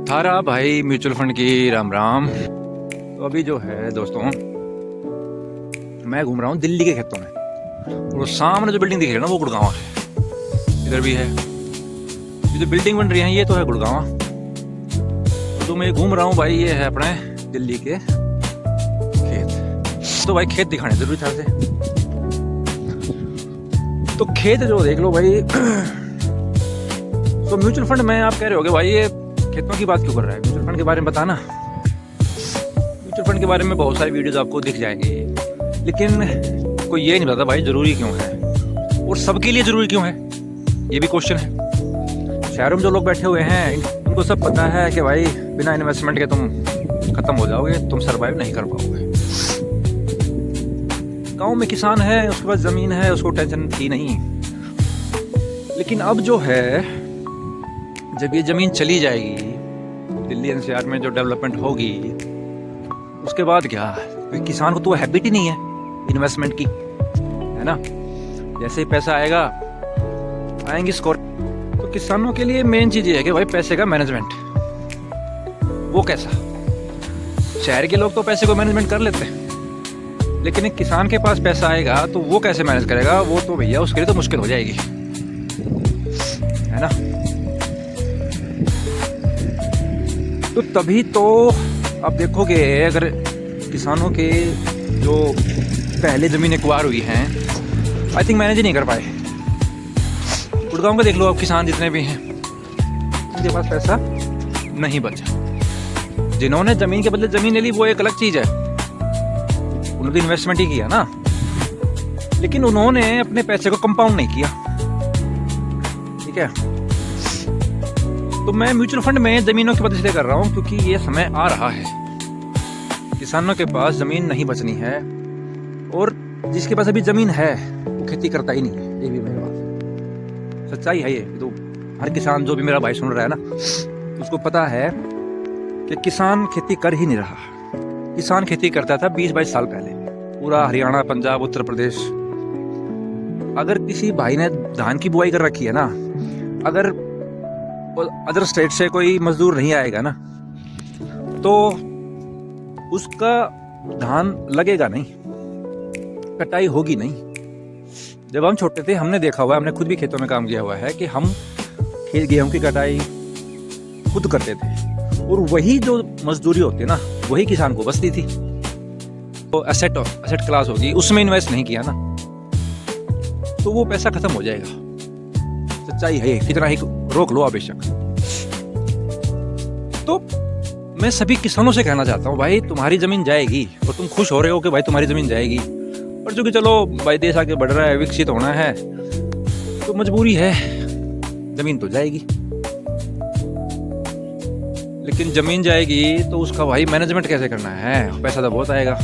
थारा भाई mutual fund की राम राम। तो अभी जो है दोस्तों, मैं घूम रहा हूँ दिल्ली के खेतों में, और सामने जो बिल्डिंग दिख रही है ना वो गुड़गांव है। इधर भी है, ये जो बिल्डिंग बन रही है ये तो है गुड़गांव। तो मैं घूम रहा हूँ भाई, ये है अपने दिल्ली के खेत। तो भाई खेत दिखाने जरूरी था से, तो खेत जो देख लो भाई। तो म्यूचुअल फंड में आप कह रहे होगे भाई ये खेतों की बात क्यों कर रहा है, म्यूचुअल फंड के बारे में बताना। म्यूचुअल फंड के बारे में बहुत सारी वीडियोस आपको दिख जाएंगी, लेकिन कोई ये नहीं पता भाई जरूरी क्यों है और सबके लिए जरूरी क्यों है, ये भी क्वेश्चन है। शहरों में जो लोग बैठे हुए हैं उनको सब पता है कि भाई बिना इन्वेस्टमेंट के तुम खत्म हो जाओगे, तुम सर्वाइव नहीं कर पाओगे। गांव में किसान है, उसके पास जमीन है, उसको टेंशन थी नहीं। लेकिन अब जो है, जब ये जमीन चली जाएगी, दिल्ली एनसीआर में जो डेवलपमेंट होगी, उसके बाद क्या, किसान को तो हैबिट ही नहीं है इन्वेस्टमेंट की, है ना। जैसे ही पैसा आएगा, आएंगी स्कोर। तो किसानों के लिए मेन चीज ये है कि भाई पैसे का मैनेजमेंट। वो कैसा, शहर के लोग तो पैसे को मैनेजमेंट कर लेते हैं, लेकिन एक किसान के पास पैसा आएगा तो वो कैसे मैनेज करेगा, वो तो भैया उसके लिए तो मुश्किल हो जाएगी, है ना। तो तभी तो आप देखोगे, अगर किसानों के जो पहले जमीन एक्वायर हुई हैं, आई थिंक मैनेज ही नहीं कर पाए। गुड़गांव का देख लो आप, किसान जितने भी हैं उनके पास पैसा नहीं बचा। जिन्होंने जमीन के बदले जमीन ले ली वो एक अलग चीज है, उन्होंने तो इन्वेस्टमेंट ही किया ना, लेकिन उन्होंने अपने पैसे को कंपाउंड नहीं किया, ठीक है। तो मैं म्यूचुअल फंड में जमीनों की बात इसलिए कर रहा हूँ क्योंकि ये समय आ रहा है, किसानों के पास जमीन नहीं बचनी है, और जिसके पास अभी जमीन है वो खेती करता ही नहीं है। ये भी मेरी बात सच्चाई है, ये तो हर किसान जो भी मेरा भाई सुन रहा है ना, उसको पता है कि किसान खेती कर ही नहीं रहा। किसान खेती करता था 20-22 साल पहले, पूरा हरियाणा, पंजाब, उत्तर प्रदेश। अगर किसी भाई ने धान की बुआई कर रखी है ना, अगर अदर स्टेट से कोई मजदूर नहीं आएगा ना, तो उसका धान लगेगा नहीं, कटाई होगी नहीं। जब हम छोटे थे हमने देखा हुआ है, हमने खुद भी खेतों में काम किया हुआ है कि हम गेहूं की कटाई खुद करते थे, और वही जो मजदूरी होती है ना, वही किसान को बचती थी। तो एसेट क्लास होगी, उसमें इन्वेस्ट नहीं किया ना, तो वो पैसा खत्म हो जाएगा। सच्चाई है, कितना ही रोक लो आप बेशक। तो मैं सभी किसानों से कहना चाहता हूँ, भाई तुम्हारी जमीन जाएगी और तुम खुश हो रहे हो कि भाई तुम्हारी जमीन जाएगी, और जो कि चलो भाई देश आगे बढ़ रहा है, विकसित होना है, तो मजबूरी है, जमीन तो जाएगी। लेकिन जमीन जाएगी तो उसका भाई मैनेजमेंट कैसे करना है, पैसा तो बहुत आएगा।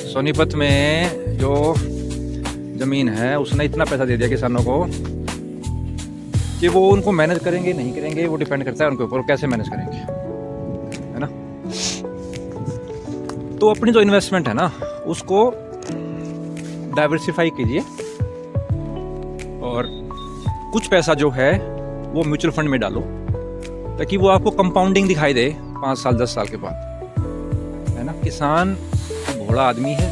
सोनीपत में जो जमीन है उसने इतना पैसा दे दिया किसानों को कि वो उनको मैनेज करेंगे नहीं करेंगे, वो डिपेंड करता है उनके ऊपर, कैसे मैनेज करेंगे, है ना। तो अपनी जो इन्वेस्टमेंट है ना उसको डाइवर्सिफाई कीजिए, और कुछ पैसा जो है वो म्यूचुअल फंड में डालो, ताकि वो आपको कंपाउंडिंग दिखाई दे 5 साल 10 साल के बाद, है ना। किसान घोड़ा आदमी है,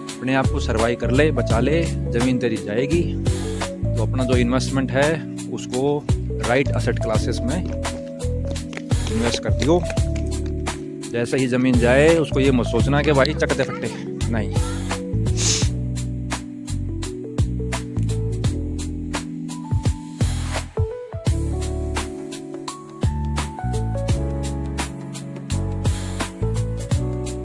अपने आप को सर्वाइव कर ले, बचा ले, जमीन तेरी जाएगी, तो अपना जो इन्वेस्टमेंट है उसको राइट एसेट क्लासेस में इन्वेस्ट कर दियो। जैसे ही जमीन जाए उसको ये मत सोचना कि भाई चकते फट्टे, नहीं।